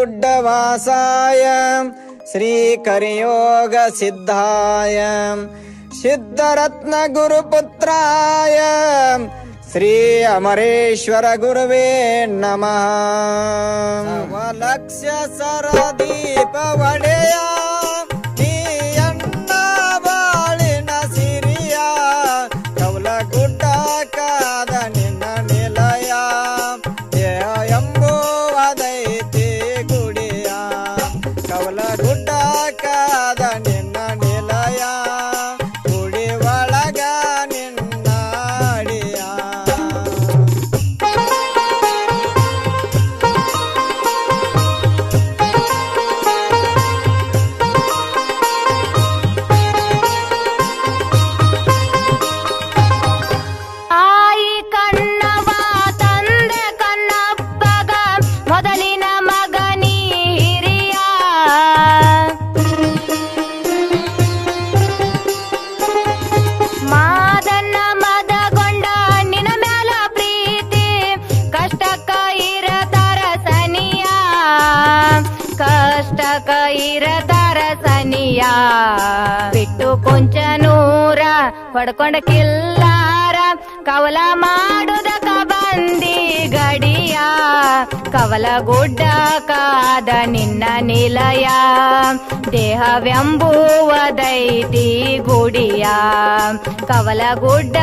कवलगुड्डवासाय श्रीकरयोग सिद्धाय सिद्धरत्न गुरुपुत्राय श्री अमरेश्वर गुरुवे नमः। लक्ष्य सरदीप वडेया बाಳಿನ ಸಿರಿಯ ಕವಲಗುಡ್ಡ ಕಾದ ನಿನ್ನ ನಿಲಯ ದೇಹ ಎಂಬುವುದೈತಿ ಗುಡಿಯ ಕವಲಗುಡ್ಡ ಕಾದ ನಿನ್ನ ನಿಲಯ ಗುಡಿ ಒಳಗ ನಿನ್ನ ಅಡಿಯ ಇರತರಸನಿಯ ಬಿಟ್ಟು ಕೊಂಚ ನೂರ ಹೊಡ್ಕೊಂಡ ಕಿಲ್ಲಾರ ಕವಲ ಮಾಡುದಕ ಬಂದಿ ಗಡಿಯ ಕವಲಗುಡ್ಡ ಕಾದ ನಿನ್ನ ನಿಲಯ ದೇಹವೆಂಬುವುದೈತಿ ಗುಡಿಯ ಕವಲಗುಡ್ಡ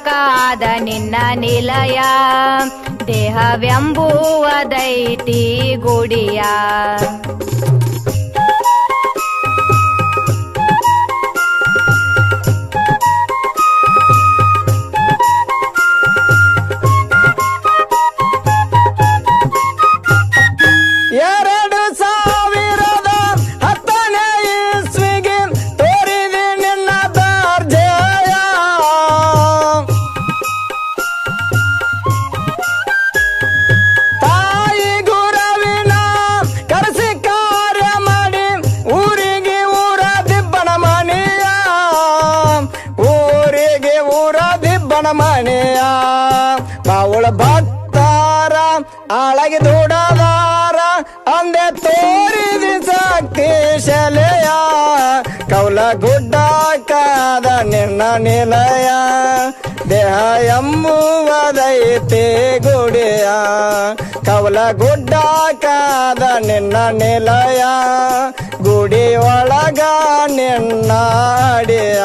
ಕಾದ ನಿನ್ನ ನಿಲಯ ದೇಹವೆಂಬುವುದೈತಿ ಗುಡಿಯ ಮನೆಯ ಬಾವುಳ ಭಕ್ತಾರ ಆಳಗೆ ದುಡದಾರ ಅಂದೆ ತೋರಿದಿ ಶಕ್ತಿ ಶಲೆಯ ಕವಲಗುಡ್ಡ ಕಾದ ನಿನ್ನ ನಿಲಯ ದೇಹ ಎಂಬುವುದೈತಿ ಗುಡಿಯ ಕವಲಗುಡ್ಡ ಕಾದ ನಿನ್ನ ನಿಲಯ ಗುಡಿ ಒಳಗ ನಿನ್ನ ಅಡಿಯ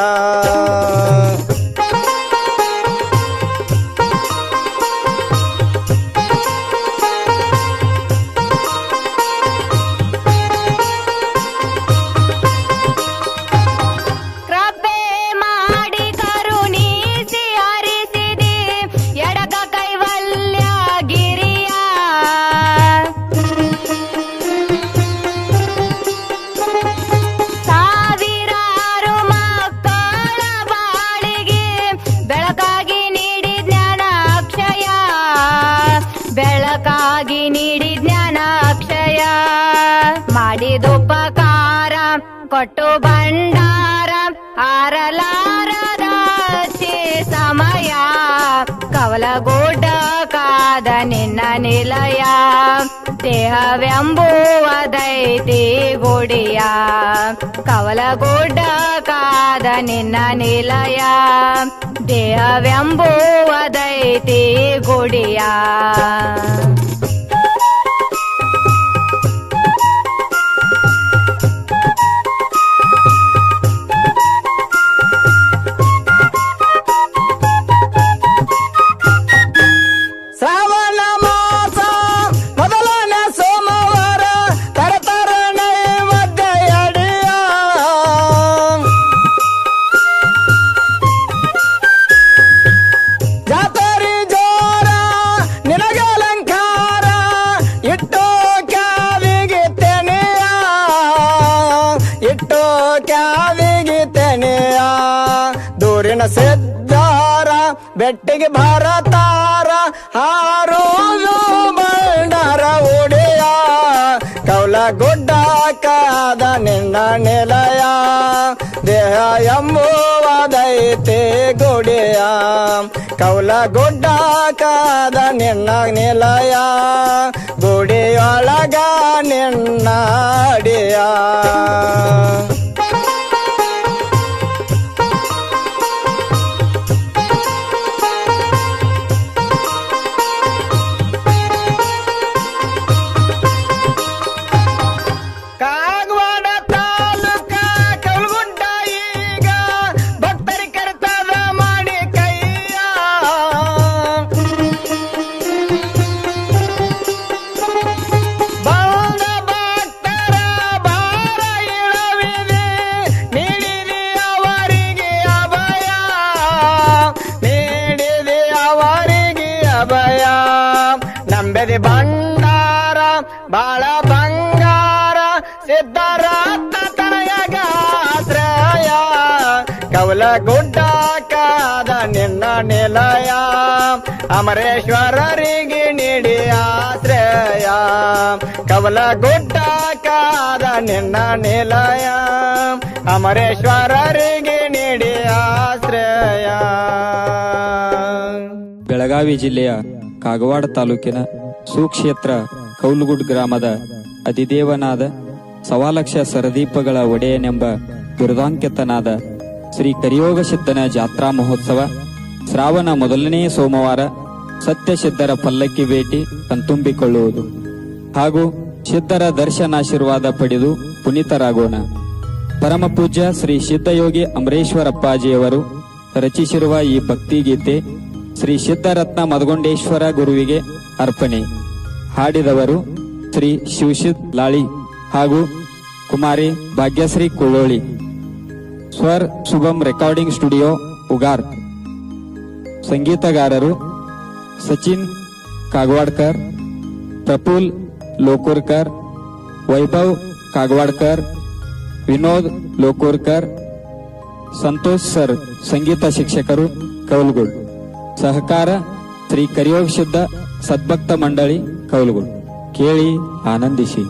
ಬೆಳಕಾಗಿ ನೀಡಿ ಜ್ಞಾನ ಅಕ್ಷಯ ಮಾಡಿದುಪಕಾರ ಕೊಟ್ಟು ಭಂಡಾರ ಆರಲಾರದ ಸಮಯ ಕವಲಗುಡ್ಡ ಕಾದ ನಿನ್ನ ನಿಲಯ ದೇಹವೆಂಬುವುದೈತಿ ಗುಡಿಯ ಕವಲಗುಡ್ಡ ಕಾದ ನಿನ್ನ ನಿಲಯ ದೇಹವೆಂಬುವುದೈತಿ ಗುಡಿಯ ಶ್ರಾವಣ ಮಾಸ ಮೊದಲನೇ ಸೋಮವಾರ ತರತರ ನೈವೇದ್ಯ ಎಡೆಯ ಜಾತರಿ ಜೋರ ನಿನಗೆ ಅಲಂಕಾರ ಇಟ್ಟು ಕ್ಯಾವಿಗೆ ತೆನೆಯ ಇಟ್ಟು ಕ್ಯಾವಿಗೆ ತೆನೆಯ ದೂರಿನ ಸಿದ್ಧಾರ ಬೆಟ್ಟಿಗೆ ಭಾರತಾರ ಹಾರೋದು ಬಂಡಾರ ಒಡೆಯ ಕವಲಗುಡ್ಡ ಕಾದ ನಿನ್ನ ನಿಲಯ ದೇಹ ಎಂಬುವ ಕಾದೈತೆ ಗುಡಿಯ ಕೌಲ ಗುಡ್ಡ ಕಾದ ನಿನ್ನ ನಿಲಯ ಗುಡಿಯೊಳಗ ನಿನ್ನ ಅಡಿಯ ಕಾಗವಾಡ ತಾಲೂಕ ಕಲ್ಗುಡ್ಡ ಈಗ ಭಕ್ತರಿ ಕರ್ತದ ಮಾಡಿ ಕೈಯ ಬಂದ ಭಕ್ತರ ಭಾರ ಇಳವಿದೆ ನೀಡಿದೆ ಅವರಿಗೆ ಅಭಯ ನೀಡಿದೆ ಅವರಿಗೆ ಅಭಯ ನಂಬೆದೆ ಭಂಡಾರ ಬಾಳ ಬಂಗಾರ ಸಿದ್ಧರಾಥ ತನಯಗಾಶ್ರಯ ಕವಲ ಗುಡ್ಡ ಕಾದ ನಿನ್ನ ನಿಲಯ ಅಮರೇಶ್ವರರಿಗೆ ನೀಡಿ ಆಶ್ರಯ ಕವಲ ಗುಡ್ಡ ಕಾದ ನಿನ್ನ ನಿಲಯ ಅಮರೇಶ್ವರರಿಗೆ ನೀಡಿ ಆಶ್ರಯ. ಬೆಳಗಾವಿ ಜಿಲ್ಲೆಯ ಕಾಗವಾಡ ತಾಲೂಕಿನ ಸುಕ್ಷೇತ್ರ ಕೌಲುಗುಡ್ ಗ್ರಾಮದ ಅಧಿದೇವನಾದ ಸವಾಲಕ್ಷ ಸರದೀಪಗಳ ಒಡೆಯನೆಂಬ ಬಿರುದಾಂಕಿತನಾದ ಶ್ರೀ ಕರಿಯೋಗ ಸಿದ್ಧನ ಜಾತ್ರಾ ಮಹೋತ್ಸವ ಶ್ರಾವಣ ಮೊದಲನೇ ಸೋಮವಾರ ಸತ್ಯಸಿದ್ಧರ ಪಲ್ಲಕ್ಕಿ ಭೇಟಿ ಕಣ್ತುಂಬಿಕೊಳ್ಳುವುದು ಹಾಗೂ ಸಿದ್ಧರ ದರ್ಶನಾಶೀರ್ವಾದ ಪಡೆದು ಪುನೀತರಾಗೋಣ. ಪರಮ ಪೂಜ್ಯ ಶ್ರೀ ಸಿದ್ಧಯೋಗಿ ಅಮರೇಶ್ವರಪ್ಪಾಜಿಯವರು ರಚಿಸಿರುವ ಈ ಭಕ್ತಿಗೀತೆ ಶ್ರೀ ಸಿದ್ಧರತ್ನ ಮದಗೊಂಡೇಶ್ವರ ಗುರುವಿಗೆ ಅರ್ಪಣೆ. ಹಾಡಿದವರು ಶ್ರೀ ಶಿವಸಿದ್ ಲಾಳಿ ಹಾಗೂ ಕುಮಾರಿ ಭಾಗ್ಯಶ್ರೀ ಕುಳ್ಳೋಳಿ. ಸ್ವರ್ ಶುಭಂ ರೆಕಾರ್ಡಿಂಗ್ ಸ್ಟುಡಿಯೋ ಉಗಾರ್. ಸಂಗೀತಗಾರರು ಸಚಿನ್ ಕಾಗವಾಡ್ಕರ್, ಪ್ರಫುಲ್ ಲೋಕೂರ್ಕರ್, ವೈಭವ್ ಕಾಗವಾಡ್ಕರ್, ವಿನೋದ್ ಲೋಕೂರ್ಕರ್, ಸಂತೋಷ್ ಸರ್ ಸಂಗೀತ ಶಿಕ್ಷಕರು ಕೌಲ್ಗುಡ್. ಸಹಕಾರ ಶ್ರೀ ಕರಿಯೋಗ ಸಿದ್ಧ ಸದ್ಭಕ್ತ ಮಂಡಳಿ ಕೌಲ್ಗುಡ್. ಕೇಳಿ ಆನಂದಿಸಿ.